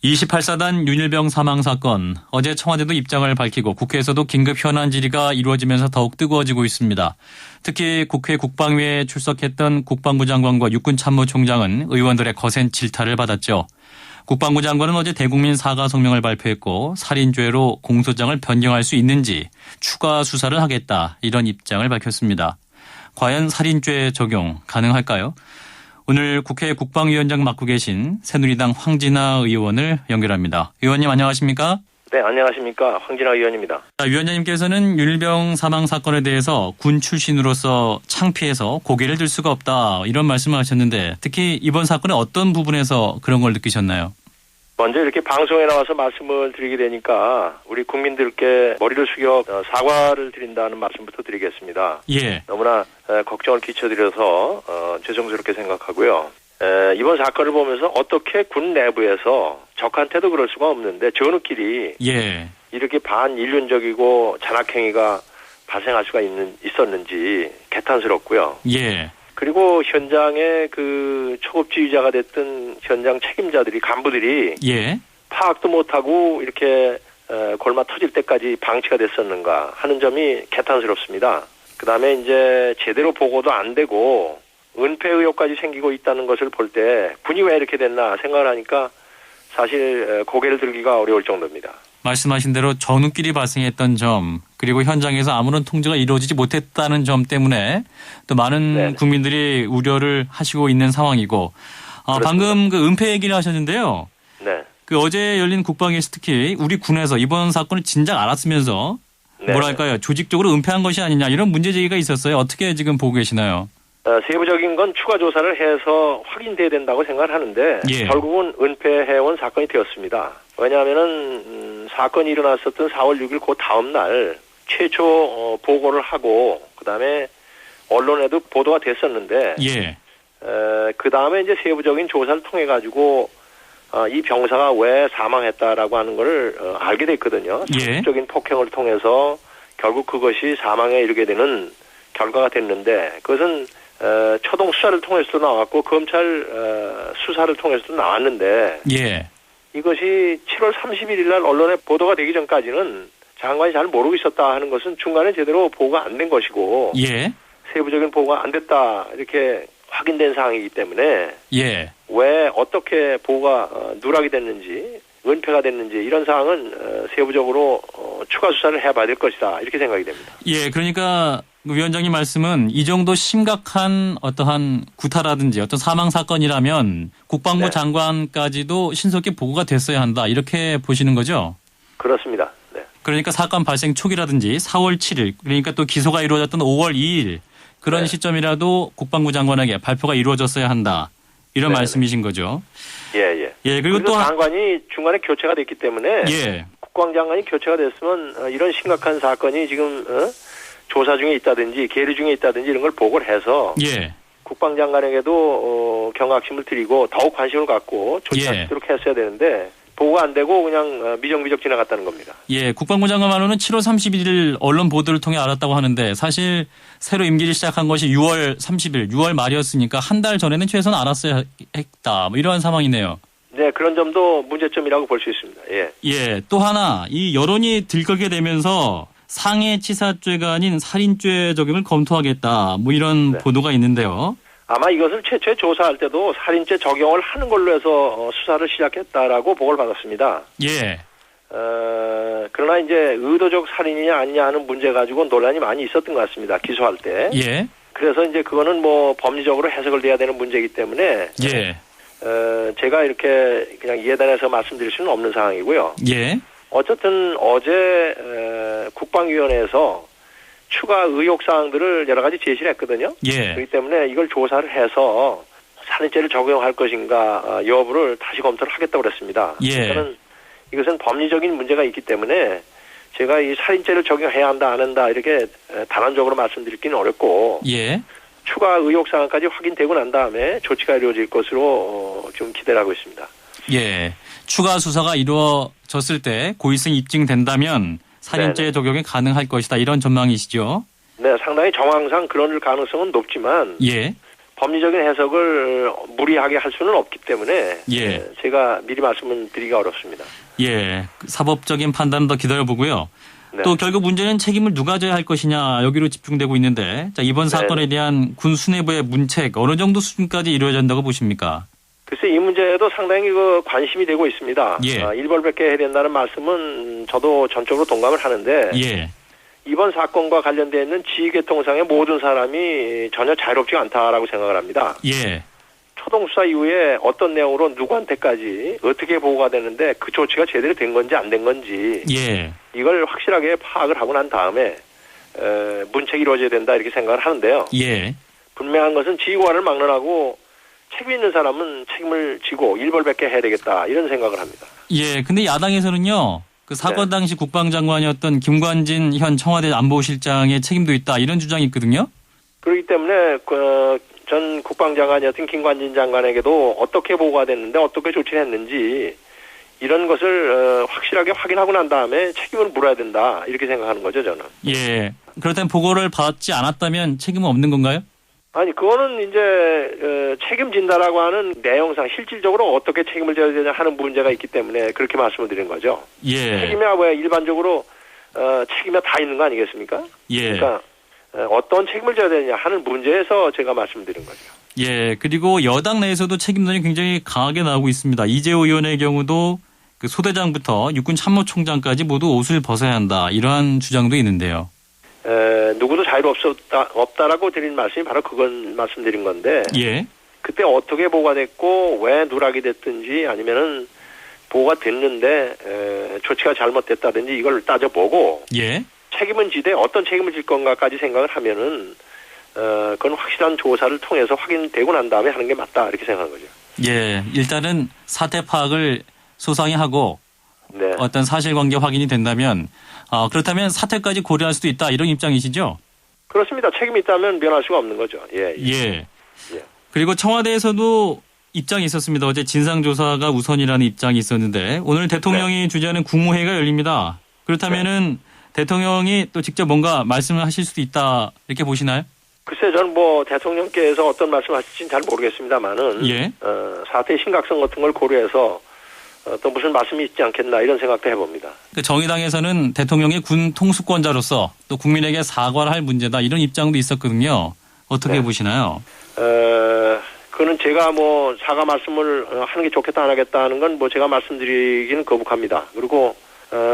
28사단 윤일병 사망 사건, 어제 청와대도 입장을 밝히고 국회에서도 긴급 현안 질의가 이루어지면서 더욱 뜨거워지고 있습니다. 특히 국회 국방위에 출석했던 국방부 장관과 육군참모총장은 의원들의 거센 질타를 받았죠. 국방부 장관은 어제 대국민 사과 성명을 발표했고 살인죄로 공소장을 변경할 수 있는지 추가 수사를 하겠다, 이런 입장을 밝혔습니다. 과연 살인죄 적용 가능할까요? 오늘 국회 국방위원장 맡고 계신 새누리당 황진아 의원을 연결합니다. 의원님 안녕하십니까? 네, 안녕하십니까. 황진아 의원입니다. 위원장님께서는 윤일병 사망 사건에 대해서 군 출신으로서 창피해서 고개를 들 수가 없다, 이런 말씀을 하셨는데 특히 이번 사건의 어떤 부분에서 그런 걸 느끼셨나요? 먼저 이렇게 방송에 나와서 말씀을 드리게 되니까 우리 국민들께 머리를 숙여 사과를 드린다는 말씀부터 드리겠습니다. 예. 너무나 걱정을 끼쳐드려서 죄송스럽게 생각하고요. 이번 사건을 보면서 어떻게 군 내부에서 적한테도 그럴 수가 없는데 전우끼리 예. 이렇게 반인륜적이고 잔악행위가 발생할 수가 있었는지 개탄스럽고요. 예. 그리고 현장의 그 초급지휘자가 됐던 현장 책임자들이, 간부들이 예. 파악도 못하고 이렇게 골마 터질 때까지 방치가 됐었는가 하는 점이 개탄스럽습니다. 그다음에 이제 제대로 보고도 안 되고 은폐 의혹까지 생기고 있다는 것을 볼 때 군이 왜 이렇게 됐나 생각을 하니까 사실 고개를 들기가 어려울 정도입니다. 말씀하신 대로 전우끼리 발생했던 점, 그리고 현장에서 아무런 통제가 이루어지지 못했다는 점 때문에 또 많은 네네. 국민들이 우려를 하시고 있는 상황이고, 방금 그 은폐 얘기를 하셨는데요. 네. 그 어제 열린 국방위에서 특히 우리 군에서 이번 사건을 진작 알았으면서 네네. 뭐랄까요, 조직적으로 은폐한 것이 아니냐, 이런 문제 제기가 있었어요. 어떻게 지금 보고 계시나요? 세부적인 건 추가 조사를 해서 확인돼야 된다고 생각을 하는데 예. 결국은 은폐해온 사건이 되었습니다. 왜냐하면은 사건이 일어났었던 4월 6일 그 다음 날 최초 보고를 하고 그다음에 언론에도 보도가 됐었는데 예. 그다음에 이제 세부적인 조사를 통해 가지고 이 병사가 왜 사망했다라고 하는 걸 알게 됐거든요. 예. 상습적인 폭행을 통해서 결국 그것이 사망에 이르게 되는 결과가 됐는데 그것은 초동 수사를 통해서도 나왔고 검찰 수사를 통해서도 나왔는데 예. 이것이 7월 31일 날 언론에 보도가 되기 전까지는 장관이 잘 모르고 있었다 하는 것은 중간에 제대로 보고가 안 된 것이고 예. 세부적인 보고가 안 됐다 이렇게 확인된 사항이기 때문에 예. 왜 어떻게 보고가 누락이 됐는지 은폐가 됐는지 이런 사항은 세부적으로 추가 수사를 해봐야 될 것이다 이렇게 생각이 됩니다. 예, 그러니까 위원장님 말씀은 이 정도 심각한 어떠한 구타라든지 어떤 사망 사건이라면 국방부 네. 장관까지도 신속히 보고가 됐어야 한다, 이렇게 보시는 거죠? 그렇습니다. 네. 그러니까 사건 발생 초기라든지 4월 7일, 그러니까 또 기소가 이루어졌던 5월 2일 그런 네. 시점이라도 국방부 장관에게 발표가 이루어졌어야 한다, 이런 네네. 말씀이신 거죠? 예. 예, 그리고 또 장관이 중간에 교체가 됐기 때문에 예. 국방장관이 교체가 됐으면 이런 심각한 사건이 지금 조사 중에 있다든지 계류 중에 있다든지 이런 걸 보고를 해서 예. 국방장관에게도 경각심을 드리고 더욱 관심을 갖고 조치하도록 했어야 되는데 보고가 안 되고 그냥 미적미적 지나갔다는 겁니다. 예, 국방부 장관 말로는 7월 31일 언론 보도를 통해 알았다고 하는데 사실 새로 임기를 시작한 것이 6월 30일, 6월 말이었으니까 한 달 전에는 최소한 알았어야 했다, 뭐 이러한 상황이네요. 네, 그런 점도 문제점이라고 볼 수 있습니다. 예. 예, 또 하나 이 여론이 들끓게 되면서 상해치사죄가 아닌 살인죄 적용을 검토하겠다, 뭐 이런 네. 보도가 있는데요. 아마 이것을 최초에 조사할 때도 살인죄 적용을 하는 걸로 해서 수사를 시작했다라고 보고를 받았습니다. 예. 그러나 이제 의도적 살인이냐 아니냐 하는 문제 가지고 논란이 많이 있었던 것 같습니다. 기소할 때. 예. 그래서 이제 그거는 뭐 법리적으로 해석을 해야 되는 문제이기 때문에 예. 제가 이렇게 그냥 예단해서 말씀드릴 수는 없는 상황이고요. 예. 어쨌든 어제 국방위원회에서 추가 의혹 사항들을 여러 가지 제시를 했거든요. 예. 그렇기 때문에 이걸 조사를 해서 살인죄를 적용할 것인가 여부를 다시 검토를 하겠다고 그랬습니다. 예. 저는 이것은 법리적인 문제가 있기 때문에 제가 이 살인죄를 적용해야 한다 안 한다 이렇게 단언적으로 말씀드리기는 어렵고 예. 추가 의혹 사항까지 확인되고 난 다음에 조치가 이루어질 것으로 좀 기대를 하고 있습니다. 예. 추가 수사가 이루어졌을 때 고의성이 입증된다면 살인죄 네네. 적용이 가능할 것이다, 이런 전망이시죠? 네, 상당히 정황상 그럴 가능성은 높지만 예. 법리적인 해석을 무리하게 할 수는 없기 때문에 예. 제가 미리 말씀을 드리기가 어렵습니다. 예. 사법적인 판단은 더 기다려보고요. 네. 또 결국 문제는 책임을 누가 져야 할 것이냐 여기로 집중되고 있는데 자, 이번 사건에 대한 군 수뇌부의 문책 어느 정도 수준까지 이루어진다고 보십니까? 글쎄 이 문제도 상당히 관심이 되고 있습니다. 예. 일벌백계 해야 된다는 말씀은 저도 전적으로 동감을 하는데 예. 이번 사건과 관련되어 있는 지휘계통상의 모든 사람이 전혀 자유롭지가 않다라고 생각을 합니다. 예. 초동수사 이후에 어떤 내용으로 누구한테까지 어떻게 보고가 되는데 그 조치가 제대로 된 건지 안 된 건지 예. 이걸 확실하게 파악을 하고 난 다음에 문책이 이루어져야 된다 이렇게 생각을 하는데요. 예. 분명한 것은 지휘관을 막론하고 책임 있는 사람은 책임을 지고 일벌백계 해야 되겠다 이런 생각을 합니다. 예. 근데 야당에서는요. 그 사건 당시 국방장관이었던 김관진 현 청와대 안보실장의 책임도 있다 이런 주장이 있거든요. 그렇기 때문에 전 국방장관이었던 김관진 장관에게도 어떻게 보고가 됐는데 어떻게 조치를 했는지 이런 것을 확실하게 확인하고 난 다음에 책임을 물어야 된다 이렇게 생각하는 거죠 저는. 예. 그렇다면 보고를 받지 않았다면 책임은 없는 건가요? 아니 그거는 이제 책임진다라고 하는 내용상 실질적으로 어떻게 책임을 져야 되냐 하는 문제가 있기 때문에 그렇게 말씀을 드린 거죠. 예. 책임이야 뭐야 일반적으로 책임이 다 있는 거 아니겠습니까? 예. 그러니까 어떤 책임을 져야 되느냐 하는 문제에서 제가 말씀드린 거죠. 예. 그리고 여당 내에서도 책임론이 굉장히 강하게 나오고 있습니다. 이재호 의원의 경우도 그 소대장부터 육군 참모총장까지 모두 옷을 벗어야 한다 이러한 주장도 있는데요. 누구도 자유로 없다라고 드린 말씀이 바로 그건 말씀드린 건데 예. 그때 어떻게 보고가 됐고 왜 누락이 됐든지 아니면은 보고가 됐는데 조치가 잘못됐다든지 이걸 따져보고 예. 책임은 지되 어떤 책임을 질 건가까지 생각을 하면은 그건 확실한 조사를 통해서 확인되고 난 다음에 하는 게 맞다 이렇게 생각하는 거죠. 예. 일단은 사태 파악을 소상히 하고 네. 어떤 사실관계 확인이 된다면 그렇다면 사퇴까지 고려할 수도 있다 이런 입장이시죠? 그렇습니다. 책임이 있다면 면할 수가 없는 거죠. 예. 예. 그리고 청와대에서도 입장이 있었습니다. 어제 진상조사가 우선이라는 입장이 있었는데 오늘 대통령이 주재하는 국무회의가 열립니다. 그렇다면은 대통령이 또 직접 뭔가 말씀을 하실 수도 있다 이렇게 보시나요? 글쎄 저는 뭐 대통령께서 어떤 말씀을 하실지는 잘 모르겠습니다만은 예. 사태의 심각성 같은 걸 고려해서 또 무슨 말씀이 있지 않겠나 이런 생각도 해봅니다. 그 정의당에서는 대통령이 군 통수권자로서 또 국민에게 사과를 할 문제다 이런 입장도 있었거든요. 어떻게 보시나요? 그거는 제가 뭐 사과 말씀을 하는 게 좋겠다 안 하겠다 하는 건 뭐 제가 말씀드리기는 거북합니다. 그리고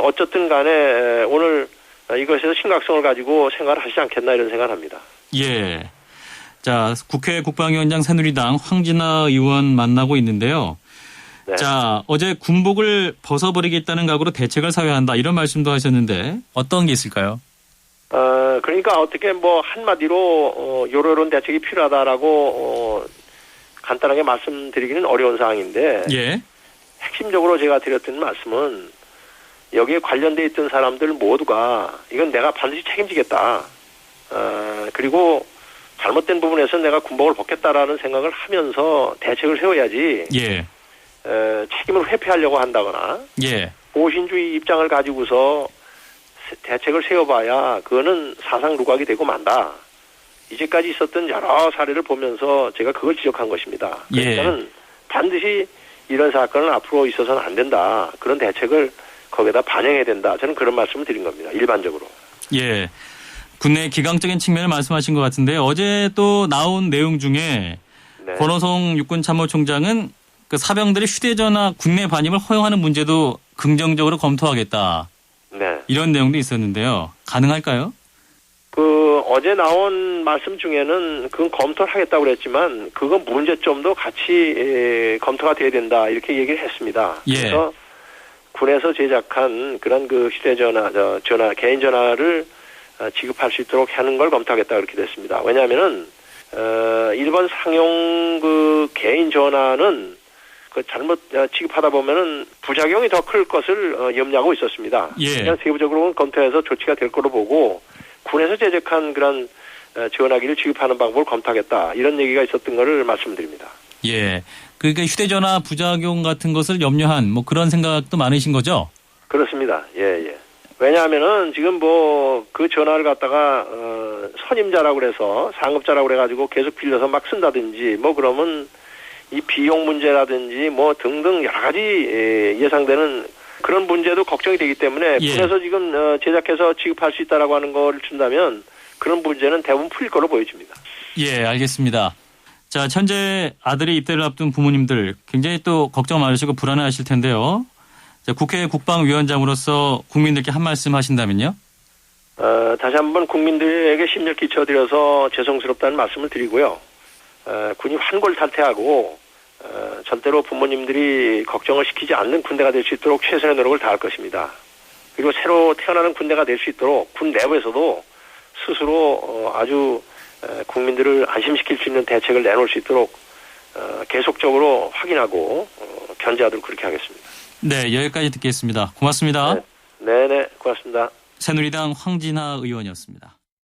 어쨌든 간에 오늘 이것에서 심각성을 가지고 생각을 하시지 않겠나 이런 생각을 합니다. 예. 자, 국회 국방위원장 새누리당 황진아 의원 만나고 있는데요. 네. 자, 어제 군복을 벗어버리겠다는 각오로 대책을 사회한다 이런 말씀도 하셨는데 어떤 게 있을까요? 그러니까 어떻게 뭐 한마디로 요런 대책이 필요하다라고 간단하게 말씀드리기는 어려운 사항인데 예. 핵심적으로 제가 드렸던 말씀은 여기에 관련돼 있던 사람들 모두가 이건 내가 반드시 책임지겠다. 그리고 잘못된 부분에서 내가 군복을 벗겠다라는 생각을 하면서 대책을 세워야지. 예. 책임을 회피하려고 한다거나 예. 보신주의 입장을 가지고서 대책을 세워봐야 그거는 사상 누각이 되고 만다. 이제까지 있었던 여러 사례를 보면서 제가 그걸 지적한 것입니다. 그러니까는 반드시 이런 사건은 앞으로 있어서는 안 된다. 그런 대책을 거기에다 반영해야 된다. 저는 그런 말씀을 드린 겁니다. 일반적으로. 예. 국내 기강적인 측면을 말씀하신 것 같은데 어제 또 나온 내용 중에 네. 권호성 육군참모총장은 그 사병들의 휴대전화 국내 반입을 허용하는 문제도 긍정적으로 검토하겠다. 네. 이런 내용도 있었는데요. 가능할까요? 어제 나온 말씀 중에는 그건 검토를 하겠다고 그랬지만 그건 문제점도 같이 검토가 돼야 된다. 이렇게 얘기를 했습니다. 예. 그래서 군에서 제작한 그런 그 휴대전화, 개인 전화를 지급할 수 있도록 하는 걸 검토하겠다 그렇게 됐습니다. 왜냐하면은 일본 상용 그 개인 전화는 그 잘못 지급하다 보면은 부작용이 더 클 것을 염려하고 있었습니다. 예. 그냥 세부적으로 검토해서 조치가 될 거로 보고 군에서 제작한 그런 전화기를 지급하는 방법을 검토하겠다 이런 얘기가 있었던 거를 말씀드립니다. 예. 그러니까 휴대전화 부작용 같은 것을 염려한 뭐 그런 생각도 많으신 거죠? 그렇습니다. 예, 예. 왜냐하면은 지금 뭐 그 전화를 갖다가 선임자라고 그래서 상급자라고 그래가지고 계속 빌려서 막 쓴다든지 뭐 그러면 이 비용 문제라든지 뭐 등등 여러 가지 예상되는 그런 문제도 걱정이 되기 때문에 예. 군에서 지금 제작해서 지급할 수 있다라고 하는 걸 준다면 그런 문제는 대부분 풀릴 걸로 보여집니다. 예, 알겠습니다. 자, 현재 아들의 입대를 앞둔 부모님들 굉장히 또 걱정 많으시고 불안해하실 텐데요. 자, 국회 국방위원장으로서 국민들께 한 말씀 하신다면요? 다시 한번 국민들에게 심려 끼쳐드려서 죄송스럽다는 말씀을 드리고요. 군이 환골탈태하고 절대로 부모님들이 걱정을 시키지 않는 군대가 될 수 있도록 최선의 노력을 다할 것입니다. 그리고 새로 태어나는 군대가 될 수 있도록 군 내부에서도 스스로 아주 국민들을 안심시킬 수 있는 대책을 내놓을 수 있도록 계속적으로 확인하고 견제하도록 그렇게 하겠습니다. 네, 여기까지 듣겠습니다. 고맙습니다. 네, 고맙습니다. 새누리당 황진하 의원이었습니다.